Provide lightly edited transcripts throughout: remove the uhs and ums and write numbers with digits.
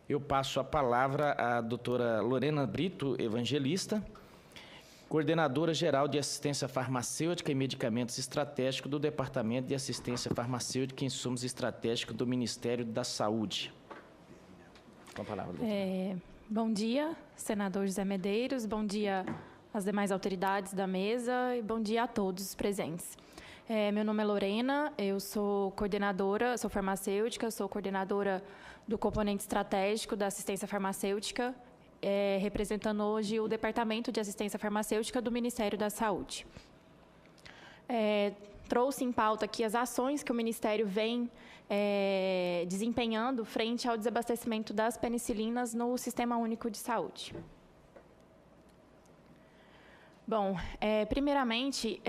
Eu passo a palavra à doutora Lorena Brito Evangelista, coordenadora geral de assistência farmacêutica e medicamentos estratégicos do Departamento de Assistência Farmacêutica e Insumos Estratégicos do Ministério da Saúde. Com a palavra, doutora. Bom dia, senador José Medeiros, bom dia às demais autoridades da mesa e bom dia a todos os presentes. Meu nome é Lorena, eu sou coordenadora, sou farmacêutica, sou coordenadora do componente estratégico da assistência farmacêutica, representando hoje o Departamento de Assistência Farmacêutica do Ministério da Saúde. Trouxe em pauta aqui as ações que o Ministério vem desempenhando frente ao desabastecimento das penicilinas no Sistema Único de Saúde. Bom, primeiramente,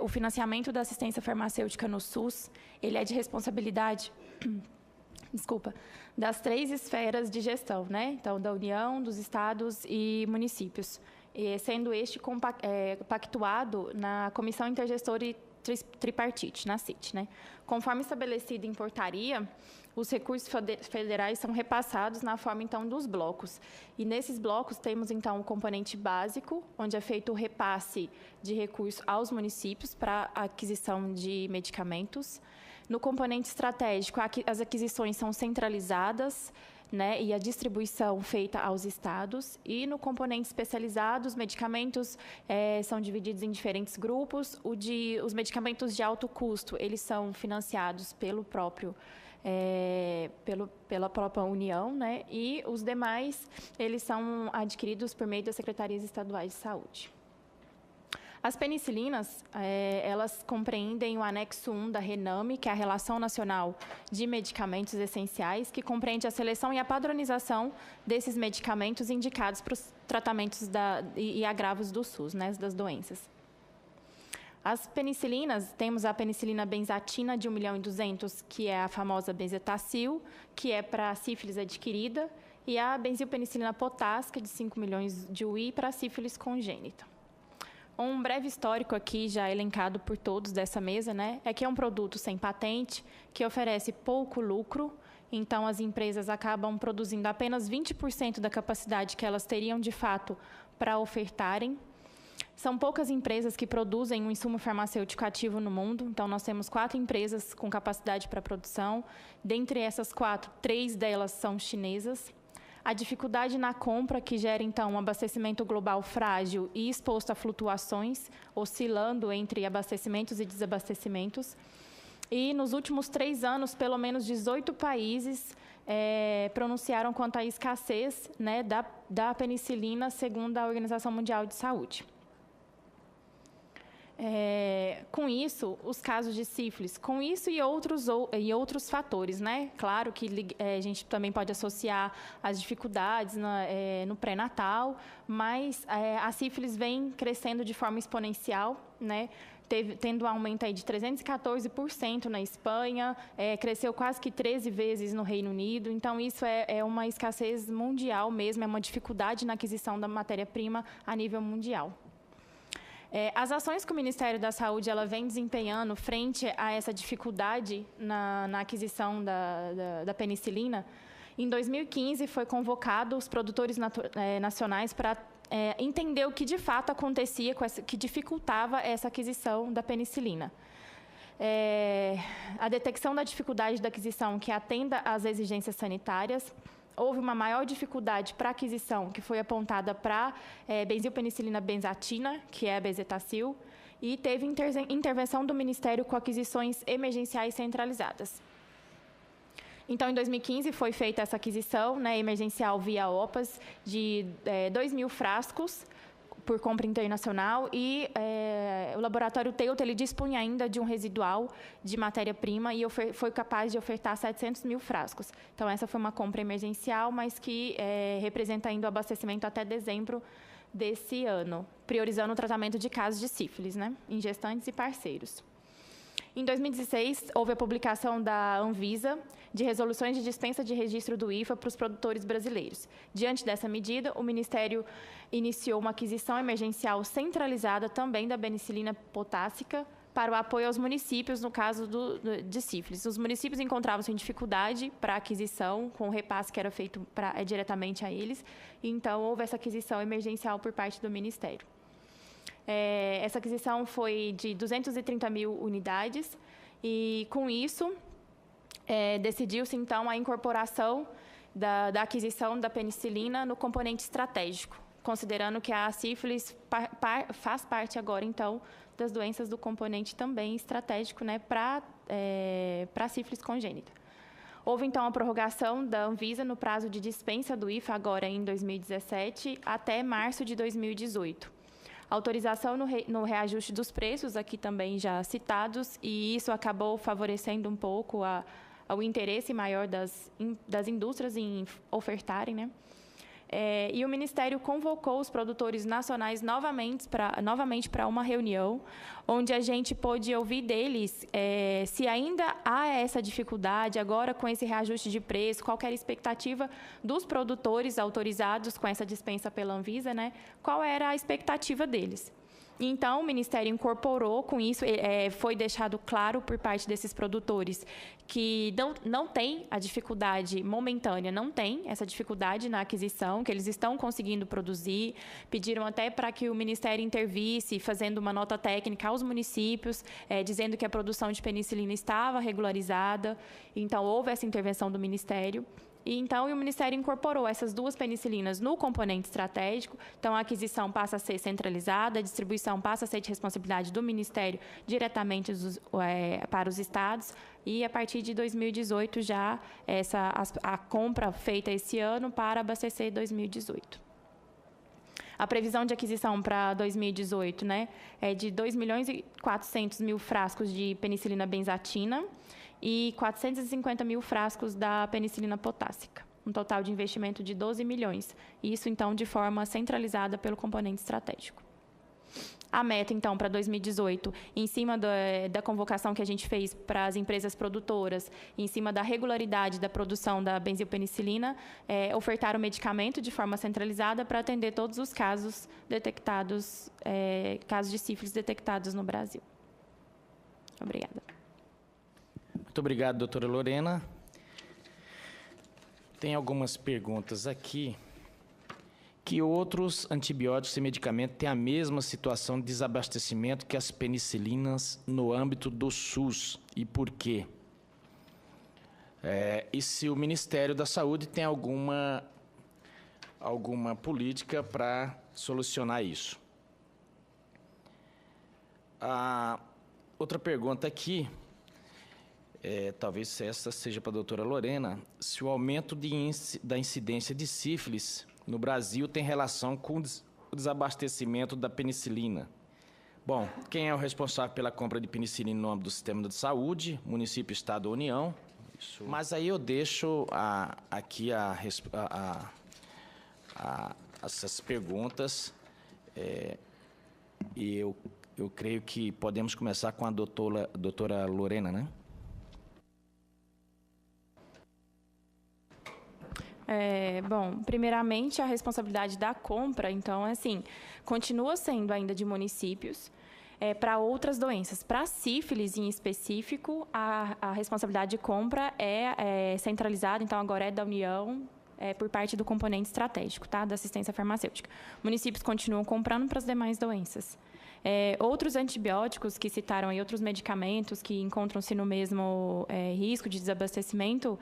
o financiamento da assistência farmacêutica no SUS, ele é de responsabilidade, das 3 esferas de gestão, né? Então, da União, dos estados e municípios, sendo este pactuado na Comissão Intergestora e Tripartite, na CIT, né? Conforme estabelecido em portaria, os recursos federais são repassados na forma, então, dos blocos. E nesses blocos temos, então, o componente básico, onde é feito o repasse de recursos aos municípios para a aquisição de medicamentos. No componente estratégico, as aquisições são centralizadas, né, e a distribuição feita aos estados. E no componente especializado, os medicamentos são divididos em diferentes grupos. Os medicamentos de alto custo, eles são financiados pela própria União, né, e os demais, eles são adquiridos por meio das secretarias estaduais de saúde. As penicilinas, elas compreendem o anexo 1 da RENAME, que é a Relação Nacional de Medicamentos Essenciais, que compreende a seleção e a padronização desses medicamentos indicados para os tratamentos e agravos do SUS, né, das doenças. As penicilinas, temos a penicilina benzatina de 1.200.000, que é a famosa Benzetacil, que é para sífilis adquirida, e a benzilpenicilina potássica de 5 milhões de UI para sífilis congênita. Um breve histórico aqui, já elencado por todos dessa mesa, né, é que é um produto sem patente, que oferece pouco lucro, então as empresas acabam produzindo apenas 20% da capacidade que elas teriam, de fato, para ofertarem. São poucas empresas que produzem um insumo farmacêutico ativo no mundo, então nós temos 4 empresas com capacidade para produção. Dentre essas 4, 3 delas são chinesas. A dificuldade na compra, que gera, então, um abastecimento global frágil e exposto a flutuações, oscilando entre abastecimentos e desabastecimentos. E, nos últimos 3 anos, pelo menos 18 países pronunciaram quanto à escassez, né, da penicilina, segundo a Organização Mundial de Saúde. Com isso, os casos de sífilis, com isso e outros fatores, né? Claro que a gente também pode associar as dificuldades no pré-natal, mas a sífilis vem crescendo de forma exponencial, né? Tendo um aumento aí de 314% na Espanha, cresceu quase que 13 vezes no Reino Unido. Então, isso é uma escassez mundial mesmo, é uma dificuldade na aquisição da matéria-prima a nível mundial. As ações que o Ministério da Saúde vem desempenhando frente a essa dificuldade na aquisição da penicilina, em 2015 foi convocado os produtores nacionais para entender o que de fato acontecia, que dificultava essa aquisição da penicilina. A detecção da dificuldade da aquisição que atenda às exigências sanitárias. Houve uma maior dificuldade para aquisição, que foi apontada para benzilpenicilina benzatina, que é a Benzetacil, e teve intervenção do Ministério com aquisições emergenciais centralizadas. Então, em 2015, foi feita essa aquisição, né, emergencial via OPAS de 2.000 frascos por compra internacional, e o laboratório Teuta, ele dispunha ainda de um residual de matéria-prima e foi capaz de ofertar 700.000 frascos. Então, essa foi uma compra emergencial, mas que representa ainda o abastecimento até dezembro desse ano, priorizando o tratamento de casos de sífilis, né, em gestantes e parceiros. Em 2016, houve a publicação da Anvisa de resoluções de dispensa de registro do IFA para os produtores brasileiros. Diante dessa medida, o Ministério iniciou uma aquisição emergencial centralizada também da penicilina potássica para o apoio aos municípios no caso de sífilis. Os municípios encontravam-se em dificuldade para aquisição, com o repasse que era feito diretamente a eles, então houve essa aquisição emergencial por parte do Ministério. Essa aquisição foi de 230 mil unidades e, com isso, decidiu-se, então, a incorporação da aquisição da penicilina no componente estratégico, considerando que a sífilis faz parte agora, então, das doenças do componente também estratégico, né, para a sífilis congênita. Houve, então, a prorrogação da Anvisa no prazo de dispensa do IFA, agora em 2017, até março de 2018. Autorização no reajuste dos preços, aqui também já citados, e isso acabou favorecendo um pouco o interesse maior das indústrias em ofertarem, né? E o Ministério convocou os produtores nacionais novamente para uma reunião, onde a gente pôde ouvir deles se ainda há essa dificuldade, agora com esse reajuste de preço, qual que era a expectativa dos produtores autorizados com essa dispensa pela Anvisa, né? Qual era a expectativa deles. Então, o Ministério incorporou com isso, foi deixado claro por parte desses produtores que não tem a dificuldade momentânea, não tem essa dificuldade na aquisição, que eles estão conseguindo produzir. Pediram até para que o Ministério intervisse, fazendo uma nota técnica aos municípios, dizendo que a produção de penicilina estava regularizada. Então, houve essa intervenção do Ministério. E, então, o Ministério incorporou essas duas penicilinas no componente estratégico. Então, a aquisição passa a ser centralizada, a distribuição passa a ser de responsabilidade do Ministério diretamente para os estados. E, a partir de 2018, já a compra feita esse ano para abastecer 2018. A previsão de aquisição para 2018, né, é de 2.400.000 frascos de penicilina benzatina e 450 mil frascos da penicilina potássica. Um total de investimento de 12 milhões. Isso, então, de forma centralizada pelo componente estratégico. A meta, então, para 2018, em cima da convocação que a gente fez para as empresas produtoras, em cima da regularidade da produção da benzilpenicilina, ofertar o medicamento de forma centralizada para atender todos os casos detectados, casos de sífilis detectados no Brasil. Obrigada. Muito obrigado, doutora Lorena. Tem algumas perguntas aqui. Que outros antibióticos e medicamentos têm a mesma situação de desabastecimento que as penicilinas no âmbito do SUS e por quê? E se o Ministério da Saúde tem alguma política para solucionar isso? Outra pergunta aqui, talvez essa seja para a doutora Lorena, se o aumento da incidência de sífilis no Brasil tem relação com o desabastecimento da penicilina. Bom, quem é o responsável pela compra de penicilina no âmbito do sistema de saúde? Município, Estado ou União. Isso. Mas aí eu deixo aqui essas perguntas e eu creio que podemos começar com a doutora Lorena, né? Bom, primeiramente, a responsabilidade da compra, então, assim, continua sendo ainda de municípios para outras doenças. Para a sífilis, em específico, a responsabilidade de compra é centralizada, então, agora é da União, por parte do componente estratégico, tá? Da assistência farmacêutica. Municípios continuam comprando para as demais doenças. Outros antibióticos que citaram aí, outros medicamentos que encontram-se no mesmo risco de desabastecimento,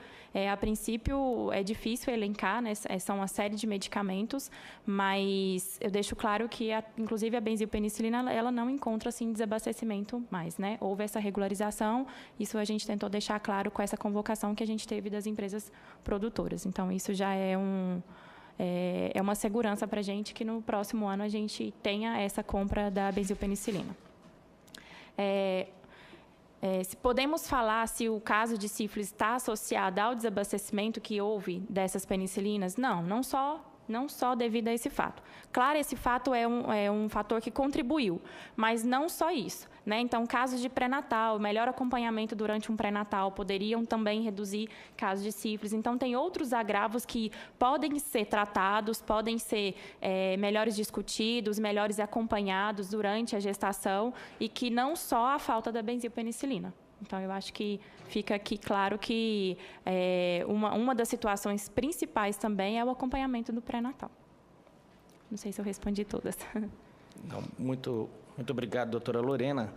a princípio é difícil elencar, né? São uma série de medicamentos, mas eu deixo claro que, inclusive, a benzilpenicilina, ela não encontra, assim, desabastecimento mais, né? Houve essa regularização, isso a gente tentou deixar claro com essa convocação que a gente teve das empresas produtoras. Então, isso já é uma segurança para a gente que no próximo ano a gente tenha essa compra da benzilpenicilina. Se podemos falar se o caso de sífilis está associado ao desabastecimento que houve dessas penicilinas? Não só não só devido a esse fato. Claro, esse fato é um fator que contribuiu, mas não só isso, né? Então, casos de pré-natal, melhor acompanhamento durante um pré-natal poderiam também reduzir casos de sífilis. Então, tem outros agravos que podem ser tratados, podem ser melhores discutidos, melhores acompanhados durante a gestação e que não só a falta da benzilpenicilina. Então, eu acho que fica aqui claro que uma das situações principais também é o acompanhamento do pré-natal. Não sei se eu respondi todas. Não, muito obrigado, doutora Lorena.